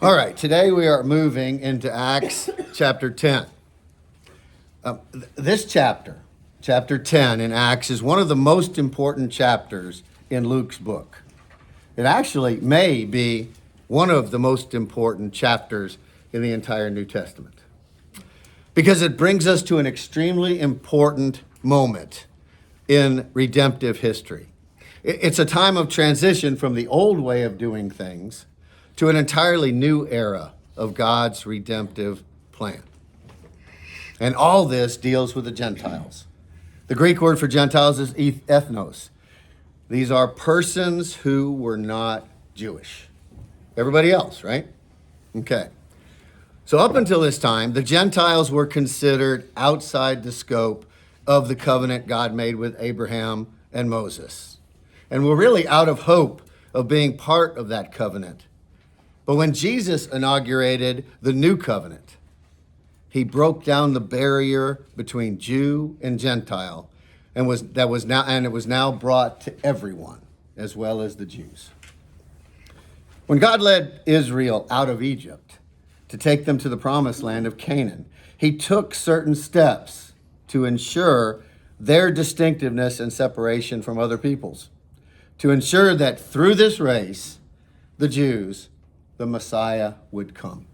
All right, today we are moving into Acts chapter 10. This chapter 10 in Acts, is one of the most important chapters in Luke's book. It actually may be one of the most important chapters in the entire New Testament because it brings us to an extremely important moment in redemptive history. It's a time of transition from the old way of doing things to an entirely new era of God's redemptive plan. And all this deals with the Gentiles. The Greek word for Gentiles is ethnos. These are persons who were not Jewish. Everybody else, right? Okay. So up until this time, the Gentiles were considered outside the scope of the covenant God made with Abraham and Moses, and were really out of hope of being part of that covenant. But when Jesus inaugurated the new covenant, he broke down the barrier between Jew and Gentile, and it was now brought to everyone, as well as the Jews. When God led Israel out of Egypt to take them to the promised land of Canaan, he took certain steps to ensure their distinctiveness and separation from other peoples, to ensure that through this race, the Jews, the Messiah would come.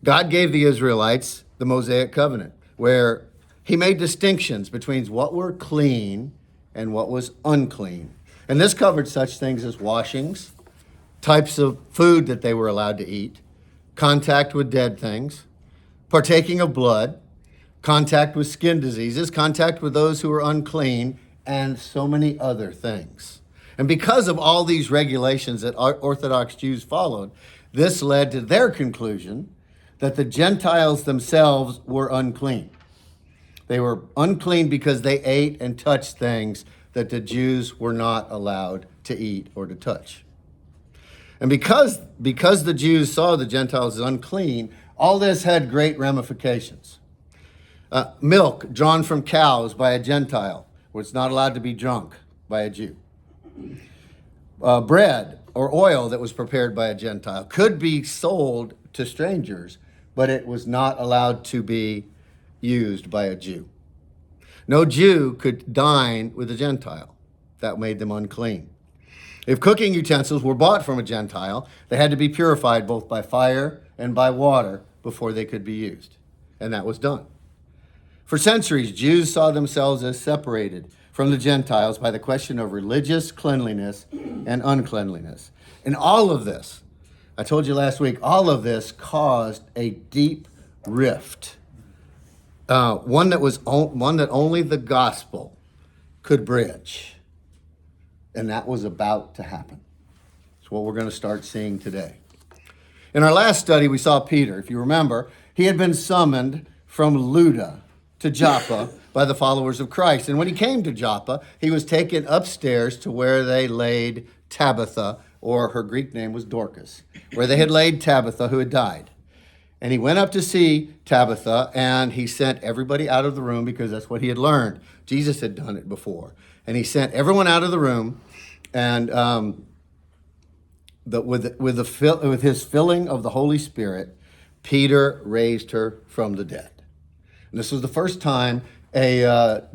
God gave the Israelites the Mosaic covenant, where he made distinctions between what were clean and what was unclean. And this covered such things as washings, types of food that they were allowed to eat, contact with dead things, partaking of blood, contact with skin diseases, contact with those who were unclean, and so many other things. And because of all these regulations that Orthodox Jews followed, this led to their conclusion that the Gentiles themselves were unclean. They were unclean because they ate and touched things that the Jews were not allowed to eat or to touch. And because the Jews saw the Gentiles as unclean, all this had great ramifications. Milk drawn from cows by a Gentile was not allowed to be drunk by a Jew. Bread or oil that was prepared by a Gentile could be sold to strangers, but it was not allowed to be used by a Jew. No Jew could dine with a Gentile. That made them unclean. If cooking utensils were bought from a Gentile, they had to be purified both by fire and by water before they could be used. And that was done. For centuries, Jews saw themselves as separated from the Gentiles by the question of religious cleanliness and uncleanliness. And all of this, I told you last week, all of this caused a deep rift. One that only the gospel could bridge. And that was about to happen. It's what we're going to start seeing today. In our last study, we saw Peter. If you remember, he had been summoned from Lydda to Joppa by the followers of Christ. And when he came to Joppa, he was taken upstairs to where they laid Tabitha, or her Greek name was Dorcas, where they had laid Tabitha who had died. And he went up to see Tabitha, and he sent everybody out of the room because that's what he had learned. Jesus had done it before. And he sent everyone out of the room, and with his filling of the Holy Spirit, Peter raised her from the dead. And this was the first time an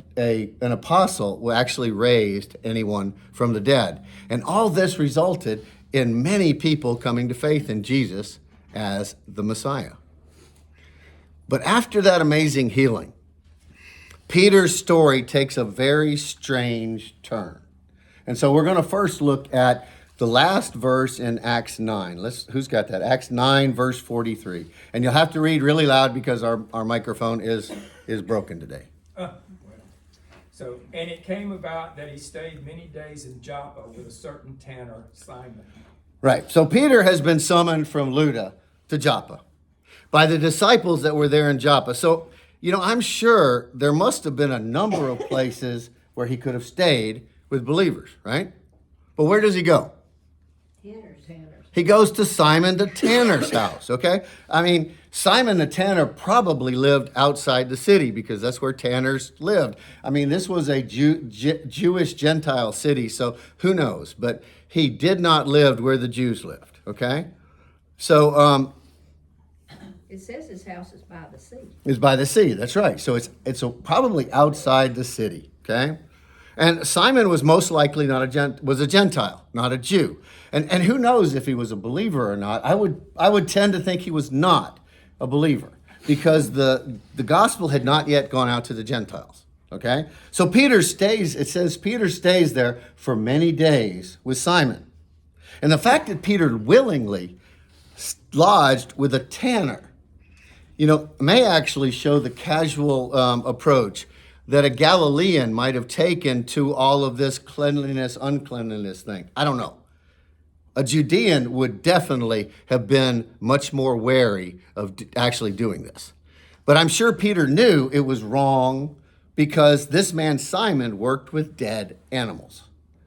apostle actually raised anyone from the dead. And all this resulted in many people coming to faith in Jesus as the Messiah. But after that amazing healing, Peter's story takes a very strange turn. And so we're going to first look at the last verse in Acts 9. Who's got that? Acts 9, verse 43. And you'll have to read really loud because our microphone is broken today. And it came about that he stayed many days in Joppa with a certain tanner, Simon. Right. So Peter has been summoned from Lydda to Joppa by the disciples that were there in Joppa. So, I'm sure there must have been a number of places where he could have stayed with believers, right? But where does he go? Tanners. He goes to Simon the tanner's house, okay? Simon the tanner probably lived outside the city because that's where tanners lived. This was a Jewish Gentile city, so who knows? But he did not live where the Jews lived, okay? So It says his house is by the sea. is by the sea. That's right. So it's probably outside the city. Okay, and Simon was most likely not was a Gentile, not a Jew. And who knows if he was a believer or not? I would tend to think he was not a believer because the gospel had not yet gone out to the Gentiles. Okay, so Peter stays. It says Peter stays there for many days with Simon, and the fact that Peter willingly lodged with a tanner, may actually show the casual approach that a Galilean might have taken to all of this cleanliness, uncleanliness thing. I don't know. A Judean would definitely have been much more wary of actually doing this. But I'm sure Peter knew it was wrong because this man Simon worked with dead animals,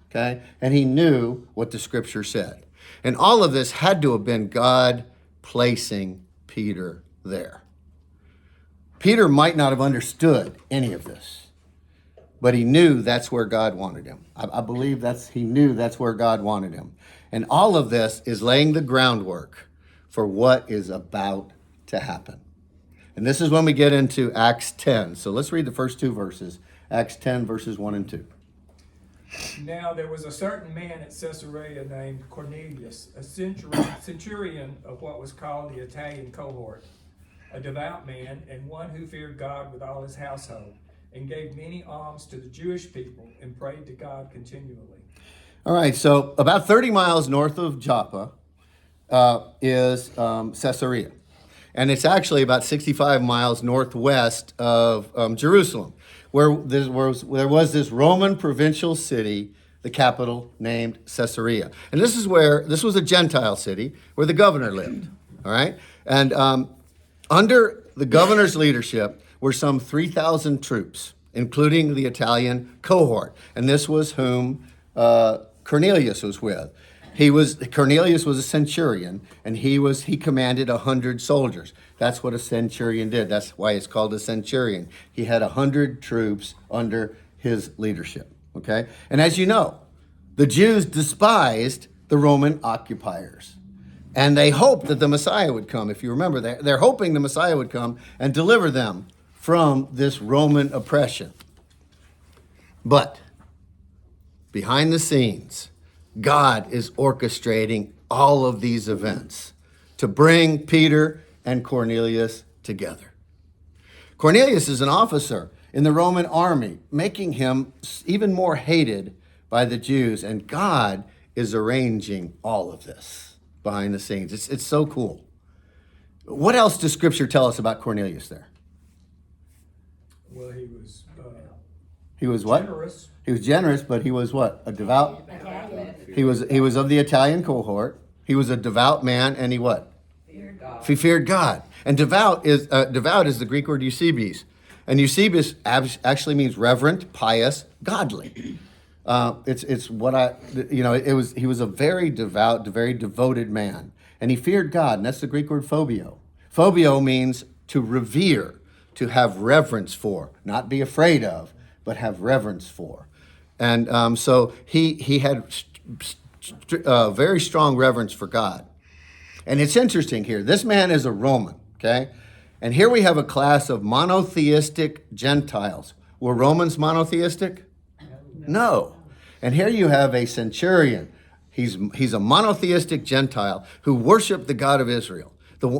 okay? And he knew what the scripture said. And all of this had to have been God placing Peter there. Peter might not have understood any of this, but he knew that's where God wanted him. I believe he knew that's where God wanted him. And all of this is laying the groundwork for what is about to happen. And this is when we get into Acts 10. So let's read the first two verses, Acts 10, verses 1 and 2. Now there was a certain man at Caesarea named Cornelius, a centurion of what was called the Italian cohort, a devout man and one who feared God with all his household, and gave many alms to the Jewish people and prayed to God continually. All right, so about 30 miles north of Joppa is Caesarea. And it's actually about 65 miles northwest of Jerusalem, where there was this Roman provincial city, the capital named Caesarea. And this was a Gentile city where the governor lived, all right? And under the governor's leadership were some 3,000 troops, including the Italian cohort. And this was whom Cornelius was with. Cornelius was a centurion, and he commanded 100 soldiers. That's what a centurion did. That's why it's called a centurion. He had 100 troops under his leadership. Okay, and as you know, the Jews despised the Roman occupiers, and they hoped that the Messiah would come. If you remember, they're hoping the Messiah would come and deliver them from this Roman oppression. But behind the scenes, God is orchestrating all of these events to bring Peter and Cornelius together. Cornelius is an officer in the Roman army, making him even more hated by the Jews, and God is arranging all of this behind the scenes. It's so cool. What else does Scripture tell us about Cornelius there? Well, he was He was what? generous. He was generous, but he was what? A devout? Italian. He was of the Italian cohort. He was a devout man, and he what? Feared God. He feared God. And devout is the Greek word Eusebius. And Eusebius actually means reverent, pious, godly. He was a very devout, very devoted man. And he feared God, and that's the Greek word phobio. Phobio means to revere, to have reverence for, not be afraid of, but have reverence for. And so he had very strong reverence for God. And it's interesting here. This man is a Roman, okay? And here we have a class of monotheistic Gentiles. Were Romans monotheistic? No. And here you have a centurion. He's a monotheistic Gentile who worshiped the God of Israel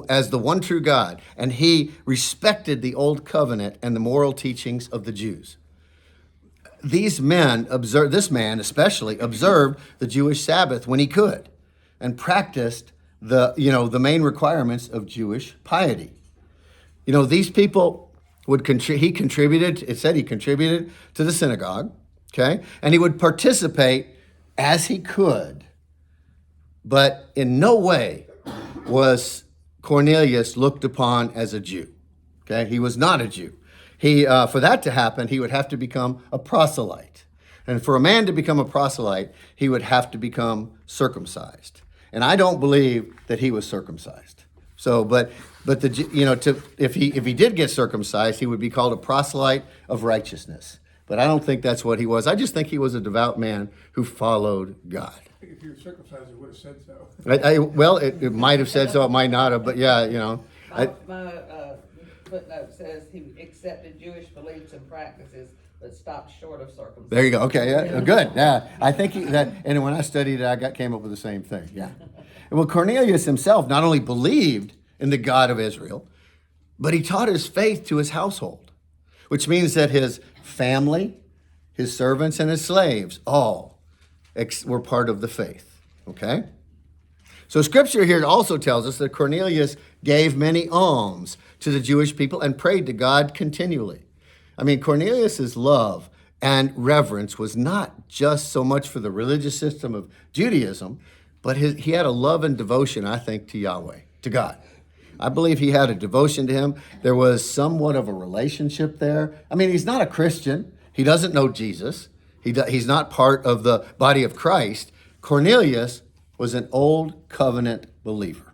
as the one true God. And he respected the old covenant and the moral teachings of the Jews. This man especially observed the Jewish Sabbath when he could and practiced the main requirements of Jewish piety. These people he contributed to the synagogue, okay? And he would participate as he could, but in no way was Cornelius looked upon as a Jew, okay? He was not a Jew. For that to happen, he would have to become a proselyte. And for a man to become a proselyte, he would have to become circumcised. And I don't believe that he was circumcised. So, if he did get circumcised, he would be called a proselyte of righteousness. But I don't think that's what he was. I just think he was a devout man who followed God. think if you were circumcised, it would have said so. Well, it might have said so, it might not have, but yeah, you know. My footnote says he accepted Jewish beliefs and practices, but stopped short of circumcision. There you go. Okay, yeah, good. Yeah, I think and when I studied it, came up with the same thing. Yeah. Well, Cornelius himself not only believed in the God of Israel, but he taught his faith to his household, which means that his family, his servants, and his slaves all were part of the faith. Okay. So Scripture here also tells us that Cornelius gave many alms to the Jewish people and prayed to God continually. I mean, Cornelius's love and reverence was not just so much for the religious system of Judaism, but he had a love and devotion, I think, to Yahweh, to God. I believe he had a devotion to him. There was somewhat of a relationship there. I mean, he's not a Christian. He doesn't know Jesus. He's not part of the body of Christ. Cornelius was an old covenant believer,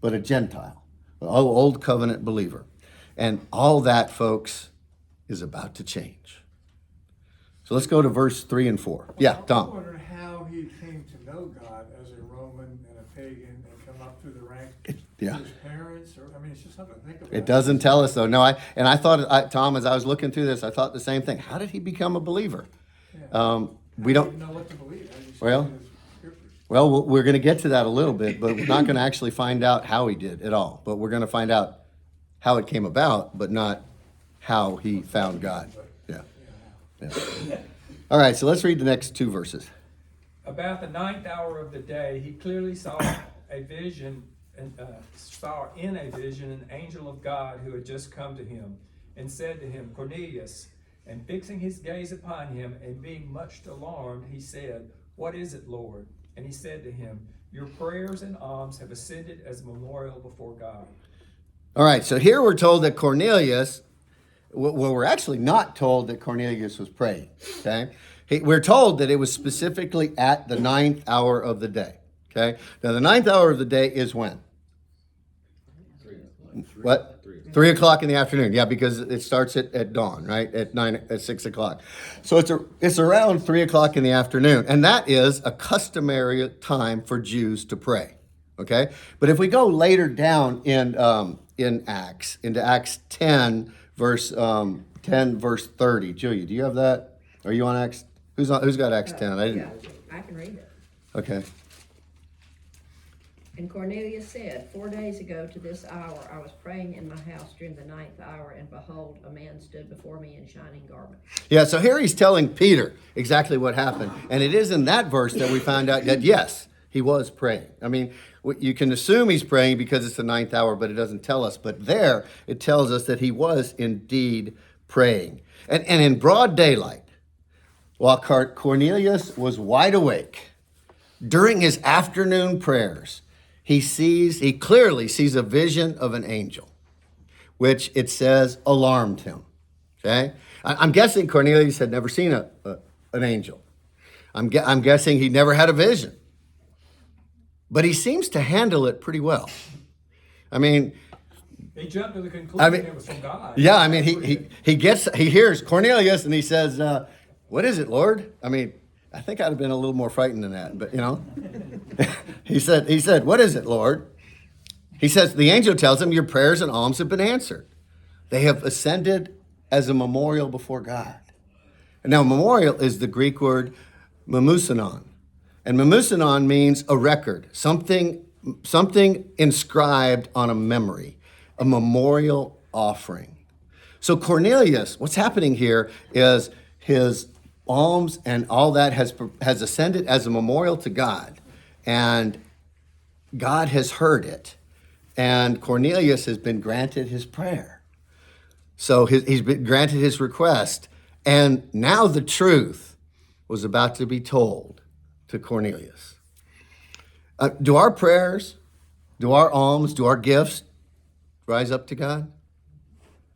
but a Gentile, an old covenant believer. And all that, folks, is about to change. So let's go to verse 3 and 4. Yeah, I Tom. wondered how he came to know God as a Roman and a pagan and come up through the ranks. Yeah. His parents, or I mean, it's just something to think about. It doesn't tell us, though. No, I thought, Tom, as I was looking through this, I thought the same thing. How did he become a believer? Yeah. We I don't. didn't know what to believe. I just Well, read his scriptures. Well, we're going to get to that a little bit, but we're not going to actually find out how he did at all. But we're going to find out how it came about, but not how he found God. Yeah. Yeah. All right, so let's read the next 2 verses. About the 9th hour of the day, he clearly saw a vision, and saw in a vision an angel of God who had just come to him, and said to him, Cornelius. And fixing his gaze upon him, and being much alarmed, he said, What is it, Lord? And he said to him, Your prayers and alms have ascended as a memorial before God. All right, so here we're told that Cornelius, well, we're actually not told that Cornelius was praying, okay? We're told that it was specifically at the 9th hour of the day, okay? Now, the 9th hour of the day is when? What? 3 o'clock in the afternoon. Yeah, because it starts at dawn, right? At 6 o'clock. So it's around 3 o'clock in the afternoon. And that is a customary time for Jews to pray. Okay? But if we go later down in Acts, into Acts 10, verse 30. Julia, do you have that? Are you on Acts? Who's got Acts 10? I didn't. Yeah, I can read it. Okay. And Cornelius said, 4 days ago to this hour, I was praying in my house during the 9th hour, and behold, a man stood before me in shining garments. Yeah, so here he's telling Peter exactly what happened. And it is in that verse that we found out that, yes, he was praying. I mean, you can assume he's praying because it's the 9th hour, but it doesn't tell us. But there, it tells us that he was indeed praying. And in broad daylight, while Cornelius was wide awake, during his afternoon prayers, he clearly sees a vision of an angel, which it says alarmed him. Okay, I'm guessing Cornelius had never seen an angel. I'm guessing he never had a vision, but he seems to handle it pretty well. I mean, He jumped to the conclusion it was from God. yeah, I mean, he hears Cornelius and he says, "What is it, Lord?" I mean, I think I'd have been a little more frightened than that, but you know. He said, "What is it, Lord?" He says, the angel tells him, "Your prayers and alms have been answered. They have ascended as a memorial before God." And now memorial is the Greek word memusanon. And memusanon means a record, something inscribed on a memory, a memorial offering. So Cornelius, what's happening here is his alms and all that has ascended as a memorial to God. And God has heard it. And Cornelius has been granted his prayer. So he's been granted his request. And now the truth was about to be told to Cornelius. Do our prayers, do our alms, do our gifts rise up to God?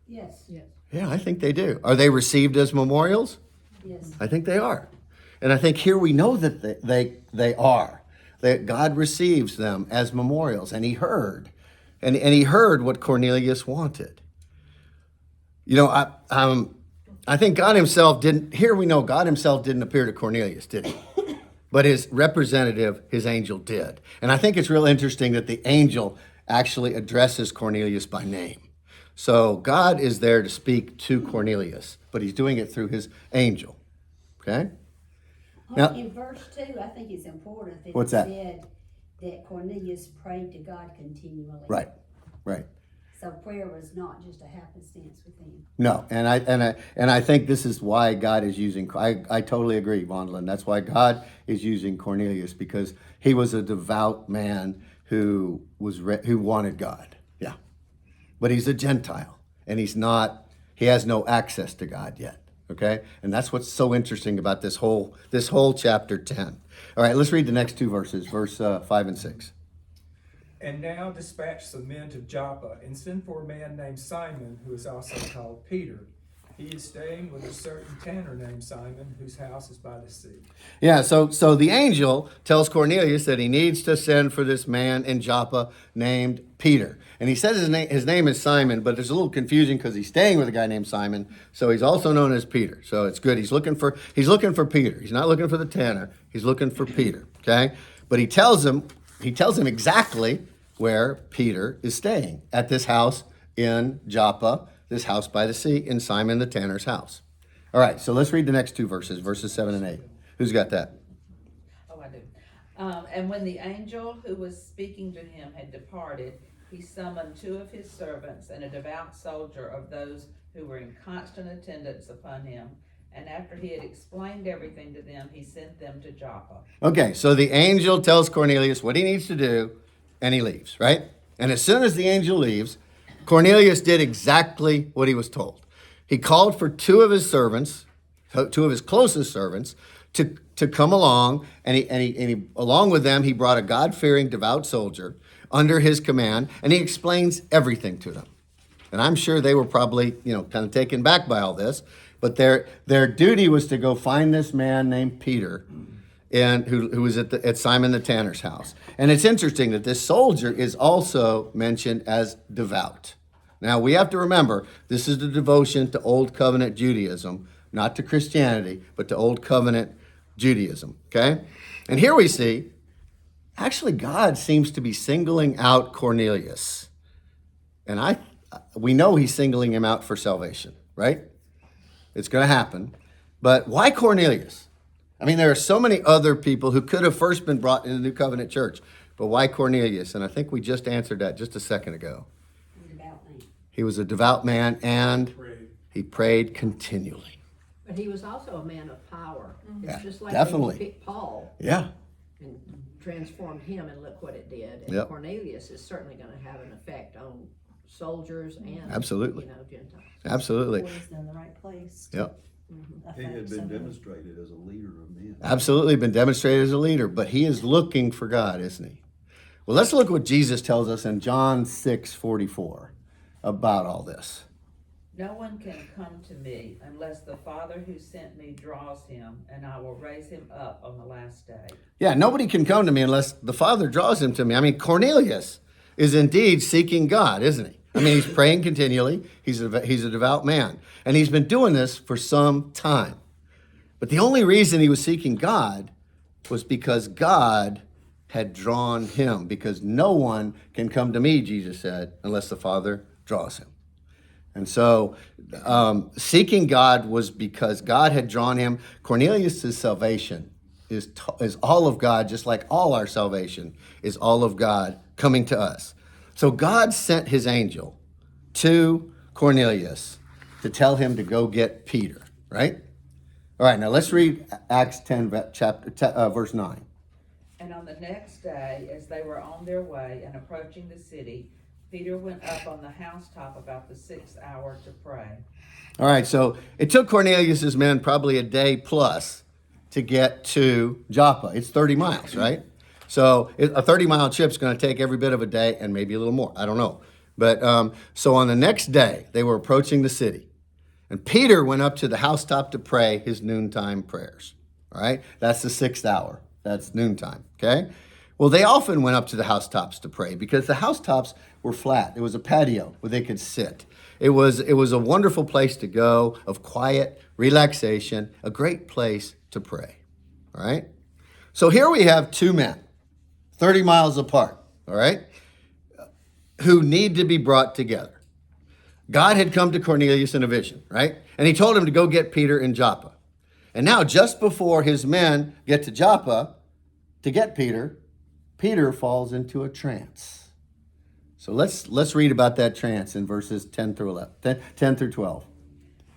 Yes. Yes. Yeah, I think they do. Are they received as memorials? Yes. I think they are. And I think here we know that they are. That God receives them as memorials. And he heard. And he heard what Cornelius wanted. You know, I think God himself didn't, here we know God himself didn't appear to Cornelius, did he? but his representative, his angel, did. And I think it's real interesting that the angel actually addresses Cornelius by name. So God is there to speak to Cornelius, but he's doing it through his angel. Okay? Now- In verse 2, I think it's important that What's it that? said that Cornelius prayed to God continually. Right, right. So prayer was not just a happenstance with him. No, and I think this is why God is using. I totally agree, Vonlin. That's why God is using Cornelius, because he was a devout man who wanted God. Yeah, but he's a Gentile, and he's not. He has no access to God yet. Okay, and that's what's so interesting about this whole chapter 10. All right, let's read the next two verses, verse 5 and 6. And now dispatch some men to Joppa, and send for a man named Simon, who is also called Peter. He is staying with a certain tanner named Simon, whose house is by the sea. Yeah, so the angel tells Cornelius that he needs to send for this man in Joppa named Peter. And he says his name is Simon, but there's a little confusion because he's staying with a guy named Simon, so he's also known as Peter. So it's good. He's looking for Peter. He's not looking for the tanner. He's looking for Peter, okay? But he tells him exactly where Peter is staying, at this house in Joppa, this house by the sea, in Simon the tanner's house. All right, so let's read the next two verses, verses 7 and 8. Who's got that? Oh, I do. And when the angel who was speaking to him had departed, he summoned 2 of his servants and a devout soldier of those who were in constant attendance upon him. And after he had explained everything to them, he sent them to Joppa. Okay, so the angel tells Cornelius what he needs to do, and he leaves, right? And as soon as the angel leaves, Cornelius did exactly what he was told. He called for 2 of his servants, 2 of his closest servants, to come along, and he along with them, he brought a God-fearing, devout soldier under his command, and he explains everything to them. And I'm sure they were probably, kind of taken back by all this, but their duty was to go find this man named Peter, and who was at Simon the tanner's house. And it's interesting that this soldier is also mentioned as devout. Now we have to remember, this is the devotion to Old Covenant Judaism, not to Christianity, but to Old Covenant Judaism, okay? And here we see, actually God seems to be singling out Cornelius. And we know he's singling him out for salvation, right? It's going to happen. But why Cornelius? I mean, there are so many other people who could have first been brought into the New Covenant Church, but why Cornelius? And I think we just answered that just a second ago. Devout man. He was a devout man, and Prayed. he prayed continually. But he was also a man of power. Yeah, It's just like definitely. when he picked Paul Yeah, and transformed him, and look what it did. And Yep. Cornelius is certainly going to have an effect on soldiers and Absolutely. Gentiles. absolutely. Poised in the right place. Yep, to He had affect been someone. demonstrated as a leader of men. absolutely been demonstrated as a leader, but he is looking for God, isn't he? Well, let's look what Jesus tells us in John 6:44 about all this. No one can come to me unless the Father who sent me draws him, and I will raise him up on the last day. Yeah, nobody can come to me unless the Father draws him to me. I mean, Cornelius is indeed seeking God, isn't he? I mean, he's praying continually. He's a devout man. And he's been doing this for some time. But the only reason he was seeking God was because God had drawn him. Because no one can come to me, Jesus said, unless the Father draws him. And so seeking God was because God had drawn him. Cornelius' salvation is all of God, just like all our salvation is all of God coming to us. So God sent his angel to Cornelius to tell him to go get Peter, right? All right, now let's read Acts 10, verse 9. And on the next day, as they were on their way and approaching the city, Peter went up on the housetop about the 6th hour to pray. All right, so it took Cornelius' men probably a day plus to get to Joppa. It's 30 miles, right? So a 30-mile trip is going to take every bit of a day and maybe a little more. I don't know. But so on the next day, they were approaching the city. And Peter went up to the housetop to pray his noontime prayers. All right? That's the 6th hour. That's noontime, okay? Well, they often went up to the housetops to pray because the housetops were flat. It was a patio where they could sit. It was a wonderful place to go, of quiet, relaxation, a great place to pray. All right? So here we have two men, 30 miles apart, all right, who need to be brought together. God had come to Cornelius in a vision, right? And he told him to go get Peter in Joppa. And now, just before his men get to Joppa to get Peter, Peter falls into a trance. So let's read about that trance in verses 10 through 12.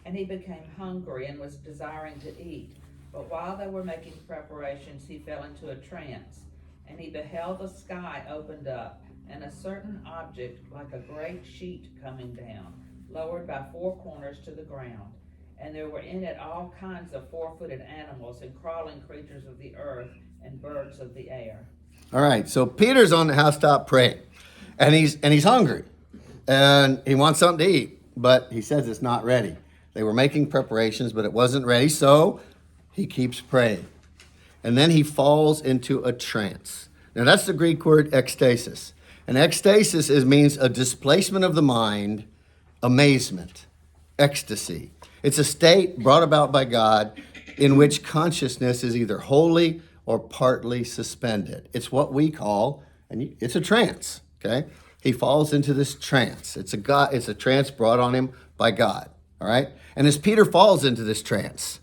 And he became hungry and was desiring to eat. But while they were making preparations, he fell into a trance. And he beheld the sky opened up, and a certain object like a great sheet coming down, lowered by four corners to the ground. And there were in it all kinds of four-footed animals and crawling creatures of the earth and birds of the air. All right, so Peter's on the housetop praying, and he's hungry, and he wants something to eat, but he says it's not ready. They were making preparations, but it wasn't ready, so he keeps praying. And then he falls into a trance. Now that's the Greek word ecstasis. And ecstasis means a displacement of the mind, amazement, ecstasy. It's a state brought about by God in which consciousness is either wholly or partly suspended. It's what we call, and it's a trance, okay? He falls into this trance. It's a trance brought on him by God, all right? And as Peter falls into this trance,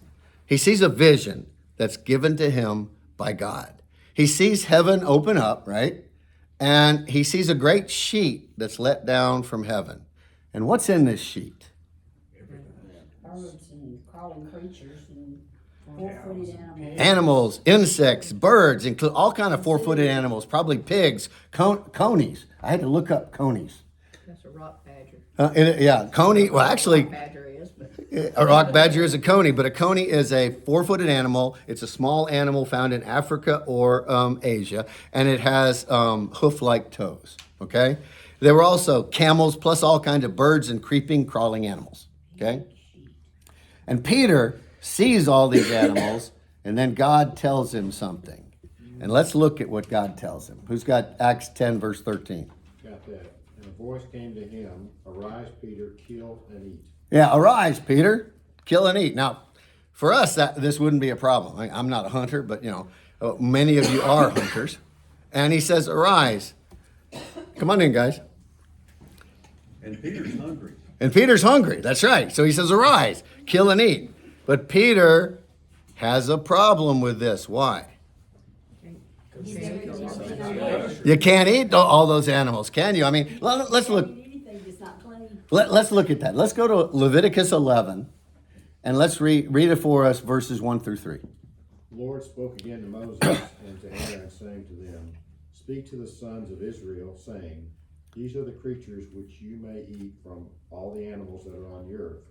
he sees a vision that's given to him by God. He sees heaven open up, right? And he sees a great sheet that's let down from heaven. And what's in this sheet? Birds and crawling creatures and four-footed animals. Animals, insects, birds, include all kind of four-footed animals, probably pigs, conies. I had to look up conies. That's a rock badger. Yeah, coney. Well, actually, Rock badger is, but a rock badger is a coney, but a coney is a four-footed animal. It's a small animal found in Africa or Asia, and it has hoof-like toes. Okay. There were also camels, plus all kinds of birds and creeping, crawling animals. Okay. And Peter sees all these animals, and then God tells him something. And let's look at what God tells him. Who's got Acts 10, verse 13? Got that. And a voice came to him, "Arise, Peter, kill and eat." Yeah, arise, Peter, kill and eat. Now, for us, this wouldn't be a problem. I'm not a hunter, but many of you are hunters. And he says, arise. Come on in, guys. And Peter's hungry. And Peter's hungry. That's right. So he says, arise, kill and eat. But Peter has a problem with this. Why? You can't eat all those animals, can you? I mean, let's look. Anything that's not clean. Let's look at that. Let's go to Leviticus 11, and let's read it for us, verses 1 through 3. The Lord spoke again to Moses and to Aaron, saying to them, "Speak to the sons of Israel, saying, These are the creatures which you may eat from all the animals that are on the earth.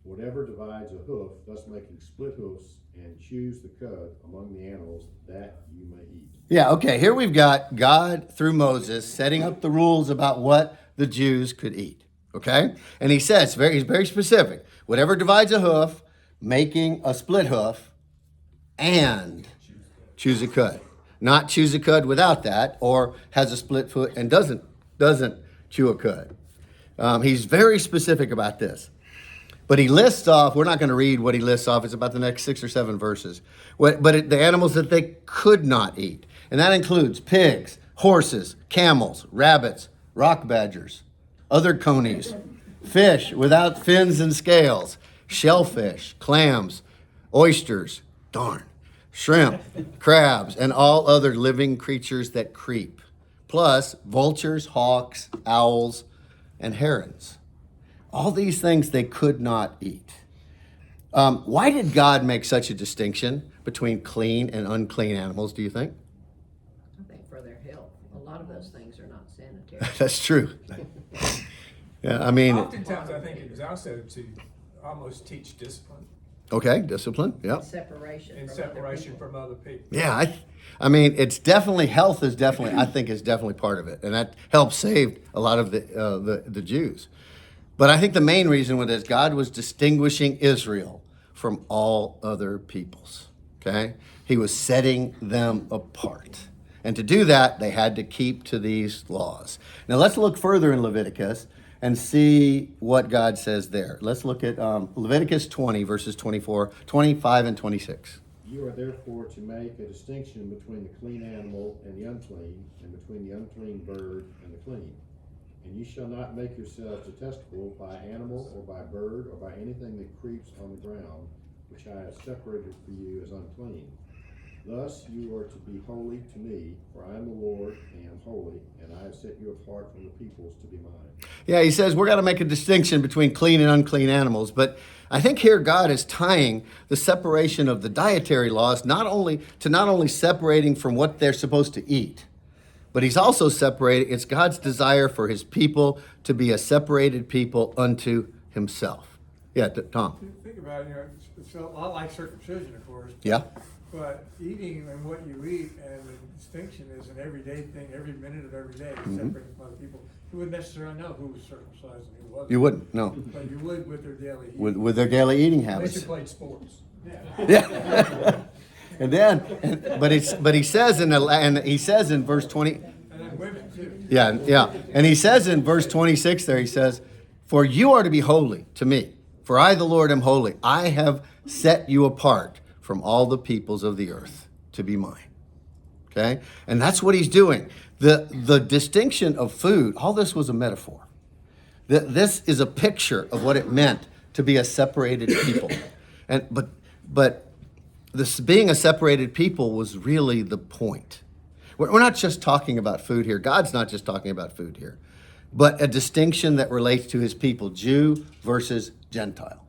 Whatever divides a hoof, thus making split hoofs, and chews the cud among the animals, that you may eat." Yeah, okay. Here we've got God, through Moses, setting up the rules about what the Jews could eat. Okay? And he says, he's very specific. Whatever divides a hoof, making a split hoof, and chews a cud. Not chews a cud without that, or has a split foot and doesn't chew a cud. He's very specific about this. But he lists off, we're not going to read what he lists off, it's about the next 6 or 7 verses. The animals that they could not eat. And that includes pigs, horses, camels, rabbits, rock badgers, other conies, fish without fins and scales, shellfish, clams, oysters, shrimp, crabs, and all other living creatures that creep, plus vultures, hawks, owls, and herons. All these things they could not eat. Why did God make such a distinction between clean and unclean animals, do you think? I think for their health. A lot of those things are not sanitary. That's true. Yeah, I mean, Oftentimes, I think it was also to almost teach discipline okay, discipline, yep. Separation and from other separation people. from other people. Yeah, I mean, it's definitely, health is definitely, I think is definitely part of it. And that helped save a lot of the Jews. But I think the main reason was that God was distinguishing Israel from all other peoples, okay? He was setting them apart. And to do that, they had to keep to these laws. Now let's look further in Leviticus and see what God says there. Let's look at Leviticus 20, verses 25 and 26. You are therefore to make a distinction between the clean animal and the unclean, and between the unclean bird and the clean. And you shall not make yourselves detestable by animal, or by bird, or by anything that creeps on the ground, which I have separated for you as unclean. Thus you are to be holy to me, for I am the Lord, and am holy, and I have set you apart from the peoples to be mine. Yeah, he says we're going to make a distinction between clean and unclean animals, but I think here God is tying the separation of the dietary laws not only separating from what they're supposed to eat, but he's also separating, it's God's desire for his people to be a separated people unto himself. Yeah, Tom. Think about it, it's a lot like circumcision, of course. Yeah. But eating and what you eat and the distinction is an everyday thing, every minute of every day, Mm-hmm. separated from other people. You wouldn't necessarily know who was circumcised and who wasn't. You wouldn't, no. But you would with their daily eating. With their daily eating Unless you habits. played sports. Yeah. But he says in verse 20, And then women too. yeah. And he says in verse 26 there, he says, for you are to be holy to me, for I, the Lord, am holy. I have set you apart from all the peoples of the earth to be mine. Okay? And that's what he's doing. The distinction of food, all this was a metaphor. This is a picture of what it meant to be a separated people. But this being a separated people was really the point. We're not just talking about food here. God's not just talking about food here, but a distinction that relates to his people, Jew versus Gentile.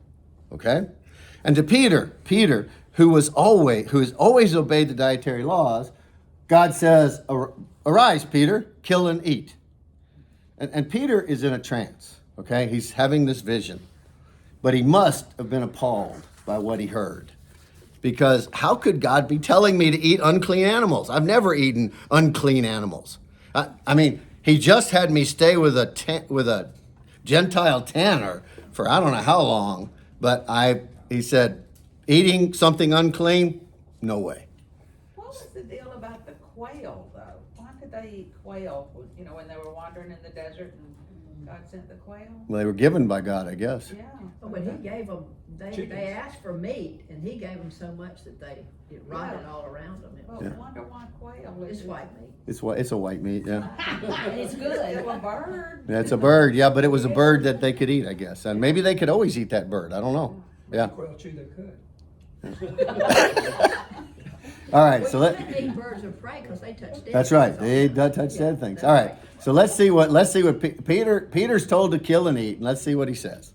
Okay? And to Peter, who has always obeyed the dietary laws, God says, arise, Peter, kill and eat. And Peter is in a trance, okay? He's having this vision. But he must have been appalled by what he heard. Because how could God be telling me to eat unclean animals? I've never eaten unclean animals. I mean, he just had me stay with a Gentile tanner for I don't know how long. But he said, eating something unclean? No way. What was the deal about the quail, though? Why could they eat quail, when they were wandering in the desert and God sent the quail? Well, they were given by God, I guess. Yeah. Oh, but he gave them, they Chickens. asked for meat, and he gave them so much that it rotted all around them. Well, I wonder why quail. It's white meat. It's a white meat, yeah. And it's It's good. still a bird. Yeah, it's a bird, yeah, but it was a bird that they could eat, I guess. And maybe they could always eat that bird. I don't know. Yeah. Quail chew they could. All right, so Well, you couldn't eat birds of prey because they touch dead. that's right. things. They touch dead things. All right. So let's see what Peter's told to kill and eat, and let's see what he says.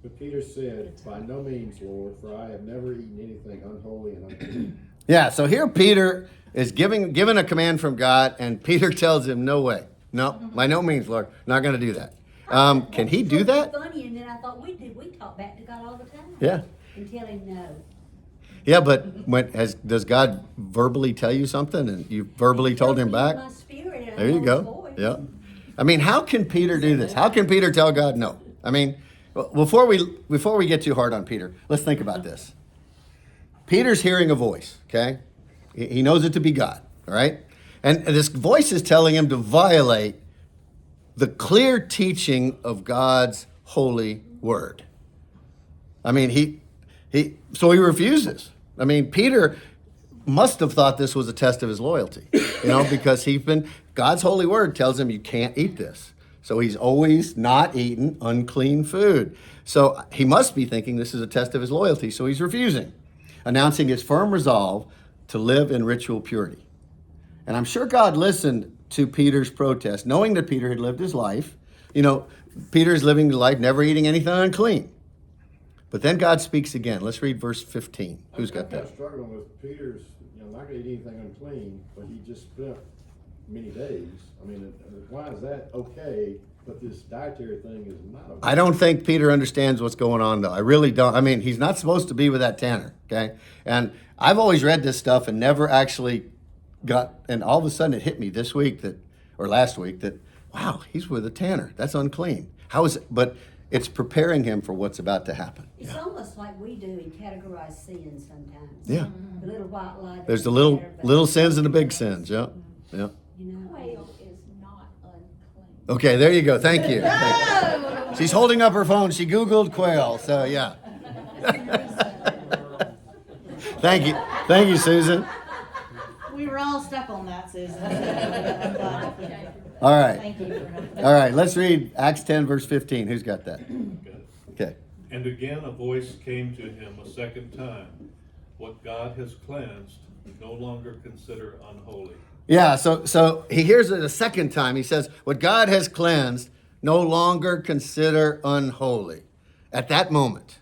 But Peter said, by no means, Lord, for I have never eaten anything unholy and unclean. Yeah, so here Peter is given a command from God, and Peter tells him, no way. No, by no means, Lord. Not going to do that. Can he do that? Funny, and then I thought we talk back to God all the time. Yeah. And tell him no. Yeah, but does God verbally tell you something, and you verbally told him back? My spirit, and I There you know go. his voice. Yeah. I mean, how can Peter do this? How can Peter tell God no? I mean, before we get too hard on Peter, let's think about this. Peter's hearing a voice, okay? He knows it to be God, all right? And this voice is telling him to violate the clear teaching of God's holy word. I mean, so he refuses. I mean, Peter must have thought this was a test of his loyalty, because God's holy word tells him you can't eat this. So he's always not eaten unclean food. So he must be thinking this is a test of his loyalty. So he's refusing, announcing his firm resolve to live in ritual purity. And I'm sure God listened to Peter's protest, knowing that Peter had lived his life. Peter's living the life, never eating anything unclean. But then God speaks again. Let's read verse 15. Who's got I'm kind that? of struggling with Peter's, not going to eat anything unclean, but he just spent many days. I mean, why is that okay, but this dietary thing is not okay? I don't think Peter understands what's going on, though. I really don't. I mean, he's not supposed to be with that tanner, okay? And I've always read this stuff and never actually and all of a sudden it hit me this week or last week that, wow, he's with a tanner. That's unclean. How is it? But it's preparing him for what's about to happen. It's almost like we do in categorize sins sometimes. Yeah. The little white lie. There's the doesn't matter, but- little sins and the big sins. Yeah. Yeah. You know. Quail is not unclean. Okay, there you go. Thank you. She's holding up her phone. She Googled quail. So, yeah. Thank you, Susan. We were all stuck on that, Susan. I'm glad. All right. Thank you for helping. All right, let's read Acts 10, verse 15. Who's got that? Okay. And again a voice came to him a second time, what God has cleansed, no longer consider unholy. Yeah, so he hears it a second time. He says, what God has cleansed, no longer consider unholy. At that moment,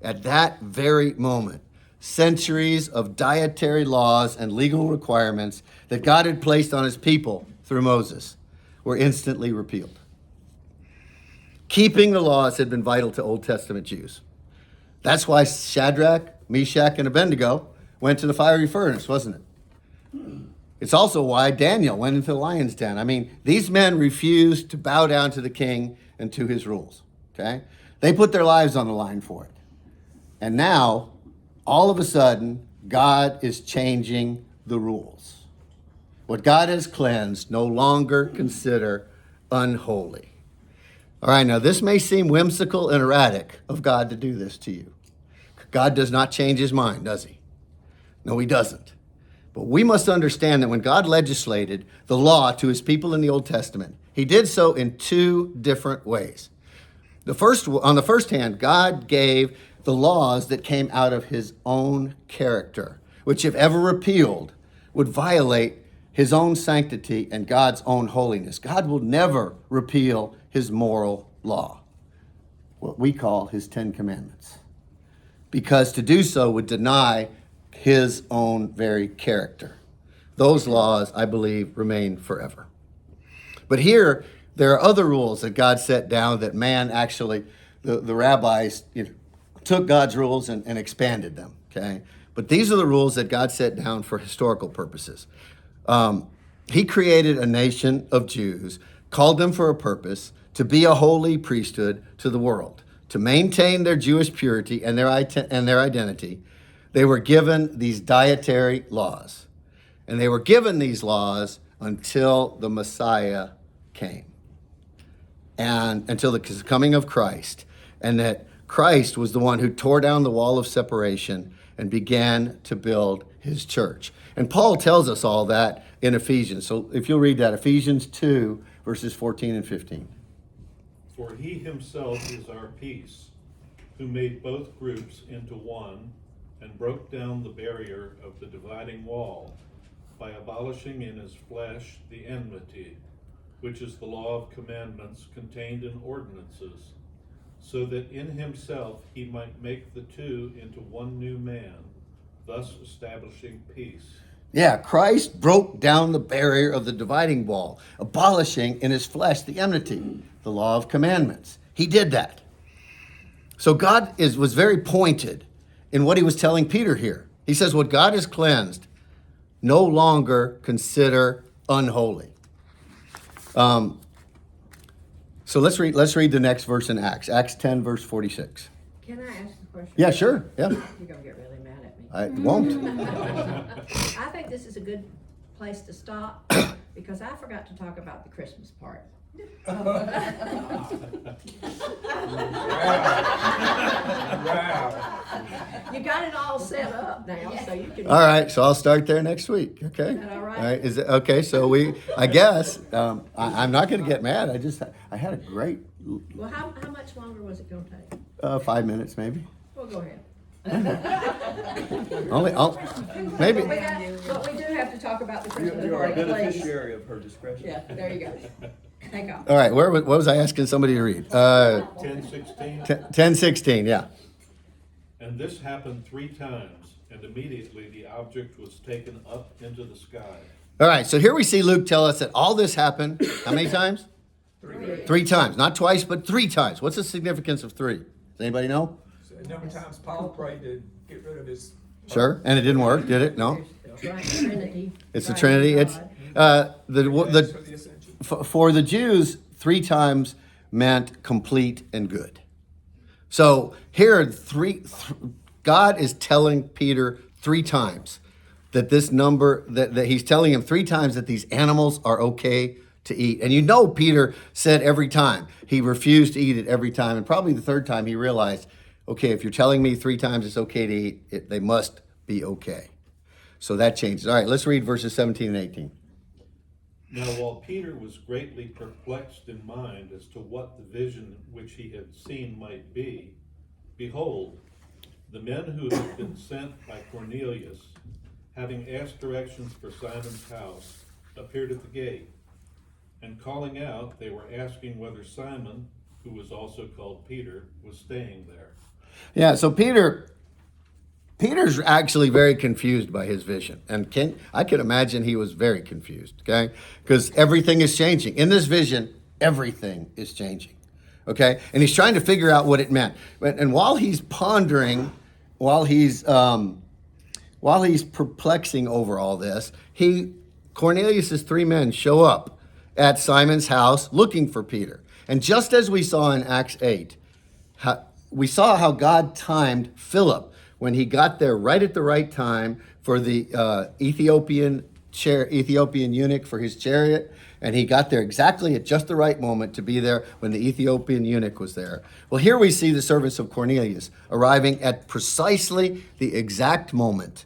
at that very moment, centuries of dietary laws and legal requirements that God had placed on his people through Moses were instantly repealed. Keeping the laws had been vital to Old Testament Jews. That's why Shadrach, Meshach, and Abednego went to the fiery furnace, wasn't it? It's also why Daniel went into the lion's den. I mean, these men refused to bow down to the king and to his rules, okay? They put their lives on the line for it. And now, all of a sudden, God is changing the rules. What God has cleansed, no longer consider unholy. All right, now this may seem whimsical and erratic of God to do this to you. God does not change his mind, does he? No, he doesn't. But we must understand that when God legislated the law to his people in the Old Testament, he did so in two different ways. On the first hand, God gave the laws that came out of his own character, which if ever repealed, would violate his own sanctity and God's own holiness. God will never repeal his moral law, what we call his 10 Commandments, because to do so would deny his own very character. Those laws, I believe, remain forever. But here, there are other rules that God set down that man actually, the rabbis, took God's rules and expanded them, okay? But these are the rules that God set down for historical purposes. He created a nation of Jews, called them for a purpose, to be a holy priesthood to the world, to maintain their Jewish purity and their identity. They were given these dietary laws, and they were given these laws until the Messiah came, and until the coming of Christ, and that Christ was the one who tore down the wall of separation and began to build his church. And Paul tells us all that in Ephesians. So if you'll read that, Ephesians 2, verses 14 and 15. For he himself is our peace, who made both groups into one, and broke down the barrier of the dividing wall by abolishing in his flesh the enmity, which is the law of commandments contained in ordinances, so that in himself he might make the two into one new man, thus establishing peace. Yeah, Christ broke down the barrier of the dividing wall, abolishing in his flesh the enmity, the law of commandments. He did that. So God was very pointed in what he was telling Peter here. He says, what God has cleansed, no longer consider unholy. So let's read the next verse in Acts. Acts 10, verse 46. Can I ask a question? Yeah, sure. Yeah, You're gonna get really mad at me. I won't. I think this is a good place to stop because I forgot to talk about the Christmas part. Wow. You got it all set up now, so you can. All right, so I'll start there next week. Okay. Is that all right? All right. Is it okay? So I guess I'm not going to get mad. I had a great Well, how much longer was it gonna take? 5 minutes maybe. Well, go ahead. Maybe. But we do have to talk about the Christmas You are a party, please. beneficiary of her discretion. Yeah, there you go. Take off. All right. What was I asking somebody to read? 10:16. 10:16. Yeah. And this happened 3 times, and immediately the object was taken up into the sky. All right. So here we see Luke tell us that all this happened how many times? 3 times. Not twice, but 3 times. What's the significance of 3? Does anybody know? So a number of times Paul prayed to get rid of his. Sure. And it didn't work, did it? No. Right, Trinity. It's the Right, Trinity. God. It's For the ascension. for the Jews, 3 times meant complete and good. So here, God is telling Peter 3 times that this number, that he's telling him 3 times that these animals are okay to eat. And Peter said every time, he refused to eat it every time. And probably the 3rd time he realized, okay, if you're telling me 3 times it's okay to eat, they must be okay. So that changes. All right, let's read verses 17 and 18. Now while Peter was greatly perplexed in mind as to what the vision which he had seen might be, behold, the men who had been sent by Cornelius, having asked directions for Simon's house, appeared at the gate. And calling out, they were asking whether Simon, who was also called Peter, was staying there. Yeah, so Peter's actually very confused by his vision. And I can imagine he was very confused, okay? Because everything is changing. In this vision, everything is changing, okay? And he's trying to figure out what it meant. And while he's pondering, while he's perplexing over all this, Cornelius' 3 men show up at Simon's house looking for Peter. And just as we saw in Acts 8, we saw how God timed Philip when he got there right at the right time for the Ethiopian eunuch for his chariot, and he got there exactly at just the right moment to be there when the Ethiopian eunuch was there. Well, here we see the servants of Cornelius arriving at precisely the exact moment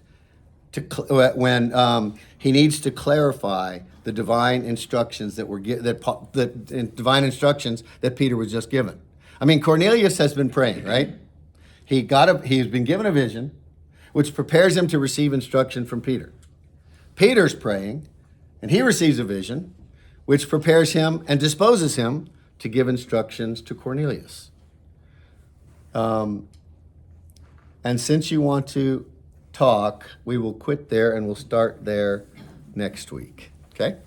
when he needs to clarify the divine instructions divine instructions that Peter was just given. I mean, Cornelius has been praying, right? He's been given a vision, which prepares him to receive instruction from Peter. Peter's praying, and he receives a vision, which prepares him and disposes him to give instructions to Cornelius. And since you want to talk, we will quit there and we'll start there next week. Okay?